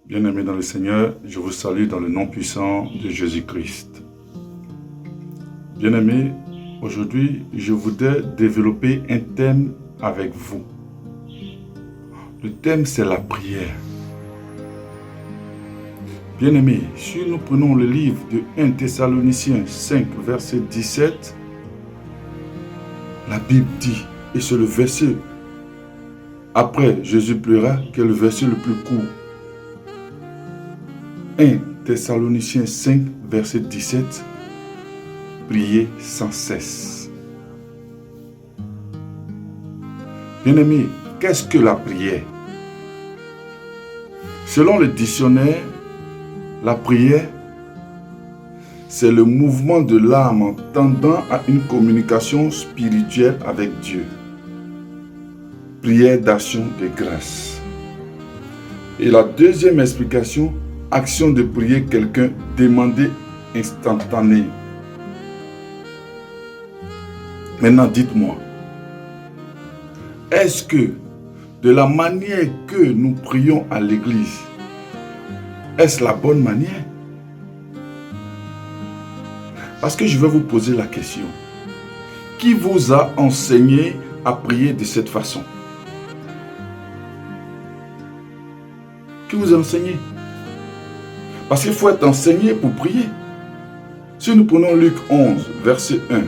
Bien-aimés dans le Seigneur, je vous salue dans le nom puissant de Jésus-Christ. Bien-aimés, aujourd'hui, je voudrais développer un thème avec vous. Le thème, c'est la prière. Bien-aimés, si nous prenons le livre de 1 Thessaloniciens 5, verset 17, la Bible dit, et c'est le verset, après Jésus priera, qui est le verset le plus court. 1 Thessaloniciens 5, verset 17, priez sans cesse. Bien-aimés, qu'est-ce que la prière? Selon le dictionnaire, la prière, c'est le mouvement de l'âme tendant à une communication spirituelle avec Dieu. Prière d'action de grâce. Et la deuxième explication, action de prier quelqu'un, demander instantané. Maintenant, dites-moi, est-ce que de la manière que nous prions à l'église, est-ce la bonne manière? Parce que je vais vous poser la question. Qui vous a enseigné à prier de cette façon? Qui vous a enseigné? Parce qu'il faut être enseigné pour prier. Si nous prenons Luc 11, verset 1,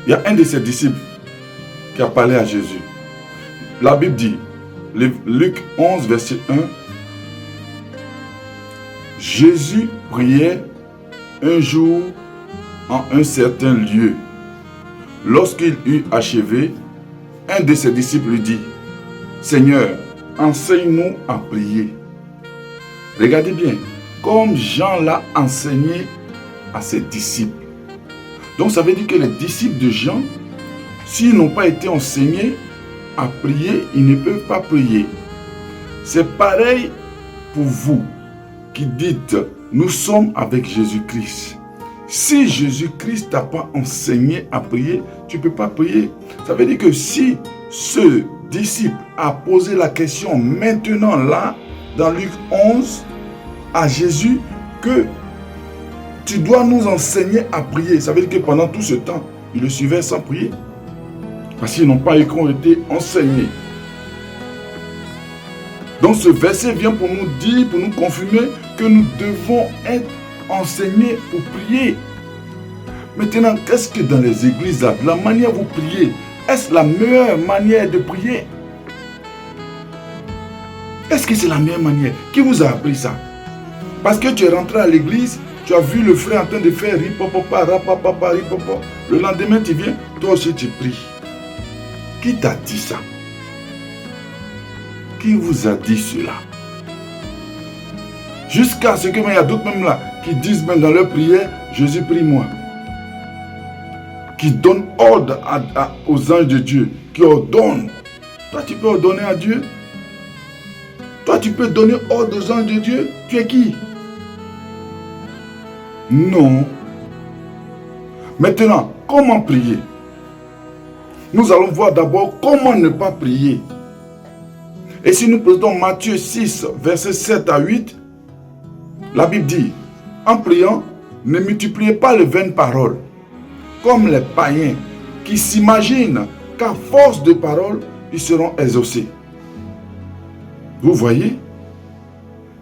il y a un de ses disciples qui a parlé à Jésus. La Bible dit, Luc 11, verset 1, Jésus priait un jour en un certain lieu. Lorsqu'il eut achevé, un de ses disciples lui dit, Seigneur, enseigne-nous à prier. Regardez bien, comme Jean l'a enseigné à ses disciples. Donc ça veut dire que les disciples de Jean, s'ils n'ont pas été enseignés à prier, ils ne peuvent pas prier. C'est pareil pour vous qui dites, nous sommes avec Jésus-Christ. Si Jésus-Christ t'a pas enseigné à prier, tu ne peux pas prier. Ça veut dire que si ce disciple a posé la question maintenant là, dans Luc 11, à Jésus, que tu dois nous enseigner à prier. Ça veut dire que pendant tout ce temps, il le suivait sans prier. Parce qu'ils n'ont pas été enseignés. Donc ce verset vient pour nous dire, pour nous confirmer que nous devons être enseignés pour prier. Maintenant, qu'est-ce que dans les églises, là, la manière dont vous priez, est-ce la meilleure manière de prier? Est-ce que c'est la meilleure manière? Qui vous a appris ça? Parce que tu es rentré à l'église, tu as vu le frère en train de faire ripopapa, rapapapa, ripopapa. Le lendemain, tu viens, toi aussi tu pries. Qui t'a dit ça? Qui vous a dit cela? Jusqu'à ce que, il y a d'autres même là, qui disent même dans leur prière, Jésus prie moi. Qui donnent ordre aux anges de Dieu, qui ordonnent. Toi, tu peux ordonner à Dieu? Toi, tu peux donner ordre aux anges de Dieu? Tu es qui? Non. Maintenant, comment prier? Nous allons voir d'abord comment ne pas prier. Et si nous prenons Matthieu 6, versets 7 à 8, la Bible dit, en priant, ne multipliez pas les vaines paroles, comme les païens qui s'imaginent qu'à force de paroles, ils seront exaucés. Vous voyez?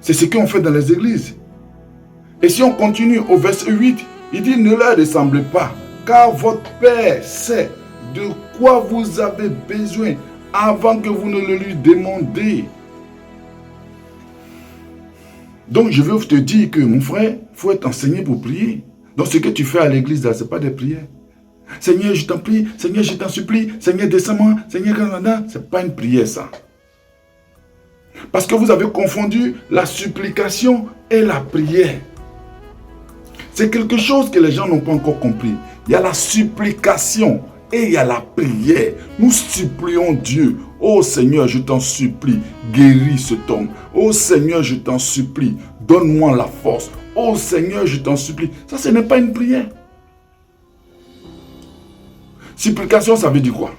C'est ce qu'on fait dans les églises. Et si on continue au verset 8, il dit, ne leur ressemblez pas, car votre Père sait de quoi vous avez besoin avant que vous ne le lui demandiez. Donc je veux te dire que mon frère, il faut être enseigné pour prier. Donc ce que tu fais à l'église, ce n'est pas des prières. Seigneur, je t'en prie, Seigneur, je t'en supplie, Seigneur, descends-moi, Seigneur, ce n'est pas une prière ça. Parce que vous avez confondu la supplication et la prière. C'est quelque chose que les gens n'ont pas encore compris. Il y a la supplication et il y a la prière. Nous supplions Dieu. Oh Seigneur, je t'en supplie, guéris cet homme. Oh Seigneur, je t'en supplie, donne-moi la force. Oh Seigneur, je t'en supplie. Ça, ce n'est pas une prière. Supplication, ça veut dire quoi?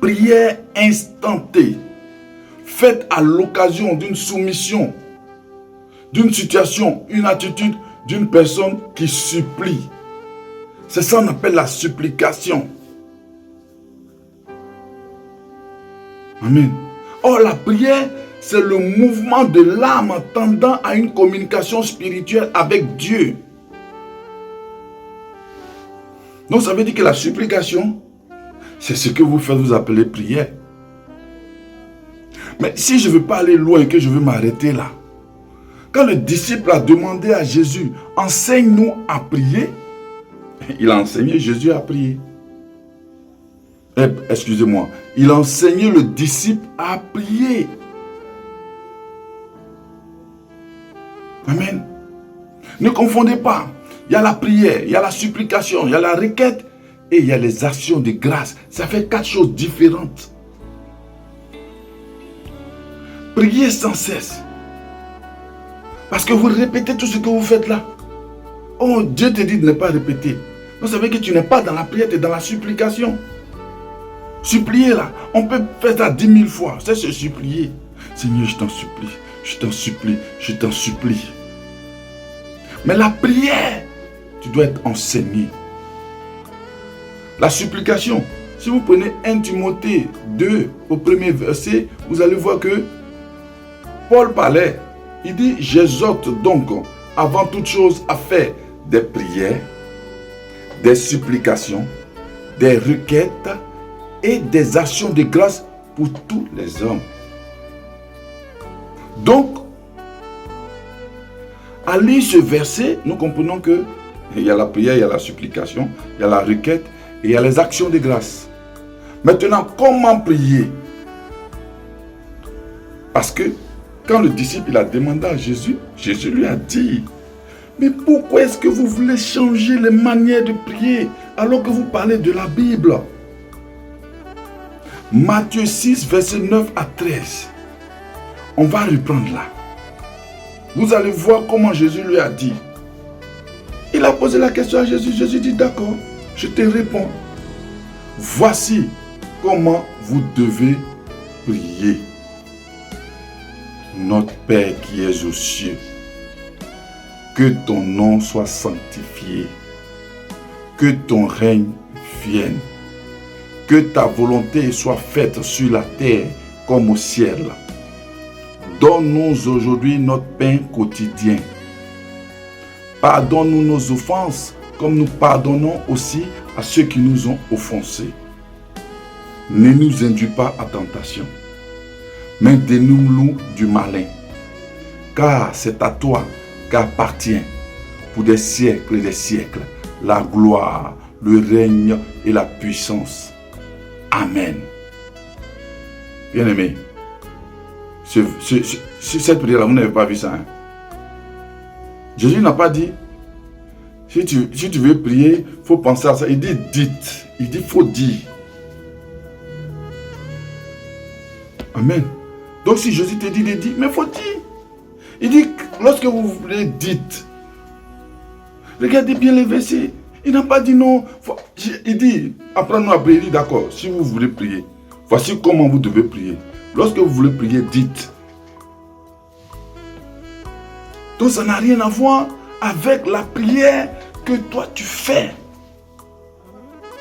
Prière instantanée. faites à l'occasion d'une soumission, d'une situation, une attitude d'une personne qui supplie. C'est ça qu'on appelle la supplication. Amen. Or, la prière, c'est le mouvement de l'âme tendant à une communication spirituelle avec Dieu. Donc, ça veut dire que la supplication, c'est ce que vous faites, vous appelez prière. Mais si je ne veux pas aller loin, que je veux m'arrêter là, quand le disciple a demandé à Jésus, enseigne-nous à prier, il a enseigné Jésus à prier. Excusez-moi, il a enseigné le disciple à prier. Amen. Ne confondez pas. Il y a la prière, il y a la supplication, il y a la requête et il y a les actions de grâce. Ça fait 4 choses différentes. Priez sans cesse. Parce que vous répétez tout ce que vous faites là. Oh, Dieu te dit de ne pas répéter. Donc ça veut dire que tu n'es pas dans la prière, tu es dans la supplication. Supplier là, on peut faire ça 10 000 fois. C'est se supplier. Seigneur, je t'en supplie, je t'en supplie, je t'en supplie. Mais la prière, tu dois être enseigné. La supplication, si vous prenez 1 Timothée 2 au premier verset, vous allez voir que Paul parlait. Il dit, j'exhorte donc avant toute chose à faire des prières, des supplications, des requêtes et des actions de grâce pour tous les hommes. Donc, à lire ce verset, nous comprenons que il y a la prière, il y a la supplication, il y a la requête et il y a les actions de grâce. Maintenant, comment prier? Parce que quand le disciple il a demandé à Jésus, Jésus lui a dit, mais pourquoi est-ce que vous voulez changer les manières de prier alors que vous parlez de la Bible? Matthieu 6, verset 9 à 13. On va reprendre là. Vous allez voir comment Jésus lui a dit. Il a posé la question à Jésus. Jésus dit, d'accord, je te réponds. Voici comment vous devez prier. Notre Père qui es aux cieux, que ton nom soit sanctifié, que ton règne vienne, que ta volonté soit faite sur la terre comme au ciel. Donne-nous aujourd'hui notre pain quotidien. Pardonne-nous nos offenses, comme nous pardonnons aussi à ceux qui nous ont offensés. Ne nous induis pas à tentation, mais dénoue-nous du malin. Car c'est à toi qu'appartient pour des siècles et des siècles la gloire, le règne et la puissance. Amen. Bien-aimés, cette prière-là, vous n'avez pas vu ça. Hein? Jésus n'a pas dit, si tu veux prier, il faut penser à ça. Il dit, dites. Il dit, il faut dire. Amen. Donc si Jésus te dit de dire, mais il faut dire. Il dit, lorsque vous voulez, dites. Regardez bien les versets. Il n'a pas dit non. Il dit, apprends-nous à prier. Il dit, d'accord, si vous voulez prier, voici comment vous devez prier. Lorsque vous voulez prier, dites. Donc ça n'a rien à voir avec la prière que toi tu fais.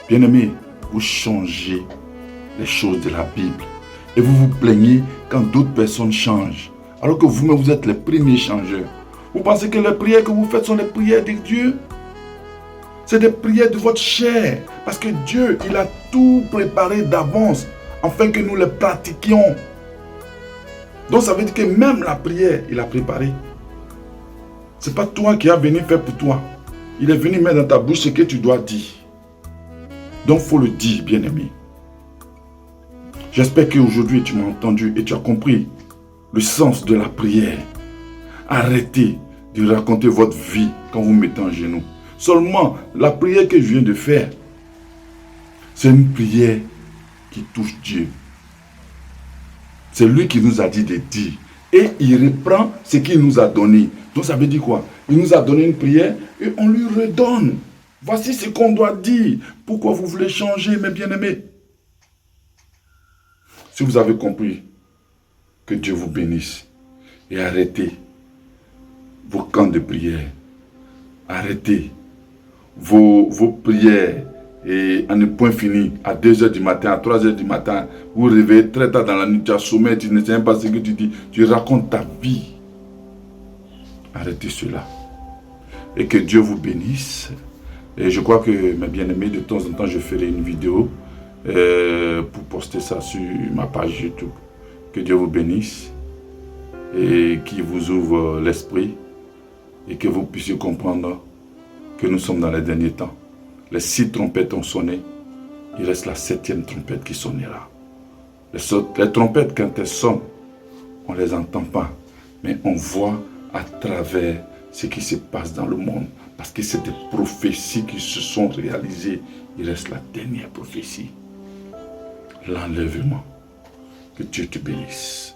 Bien-aimés, vous changez les choses de la Bible. Et vous vous plaignez quand d'autres personnes changent. Alors que vous-même, vous êtes les premiers changeurs. Vous pensez que les prières que vous faites sont les prières de Dieu? C'est des prières de votre chair. Parce que Dieu, il a tout préparé d'avance afin que nous les pratiquions. Donc ça veut dire que même la prière, il a préparé. Ce n'est pas toi qui as venu faire pour toi. Il est venu mettre dans ta bouche ce que tu dois dire. Donc il faut le dire, bien-aimé. J'espère qu'aujourd'hui tu m'as entendu et tu as compris le sens de la prière. Arrêtez de raconter votre vie quand vous mettez en genoux. Seulement, la prière que je viens de faire, c'est une prière qui touche Dieu. C'est lui qui nous a dit de dire. Et il reprend ce qu'il nous a donné. Donc ça veut dire quoi? Il nous a donné une prière et on lui redonne. Voici ce qu'on doit dire. Pourquoi vous voulez changer, mes bien-aimés? Si vous avez compris, Que Dieu vous bénisse. Et arrêtez vos camps de prière. Arrêtez vos prières et à ne point fini, à 2h du matin, à 3h du matin, vous vous réveillez très tard dans la nuit, tu as sommeil, tu ne sais même pas ce que tu dis, tu racontes ta vie. Arrêtez cela. Et que Dieu vous bénisse. Et je crois que, mes bien-aimés, de temps en temps, je ferai une vidéo pour poster ça sur ma page YouTube. Que Dieu vous bénisse et qu'il vous ouvre l'esprit et que vous puissiez comprendre que nous sommes dans les derniers temps. Les 6 trompettes ont sonné, il reste la 7e trompette qui sonnera. Les trompettes, quand elles sonnent, on ne les entend pas, mais on voit à travers ce qui se passe dans le monde. Parce que c'est des prophéties qui se sont réalisées. Il reste la dernière prophétie. L'enlèvement. Que Dieu te bénisse.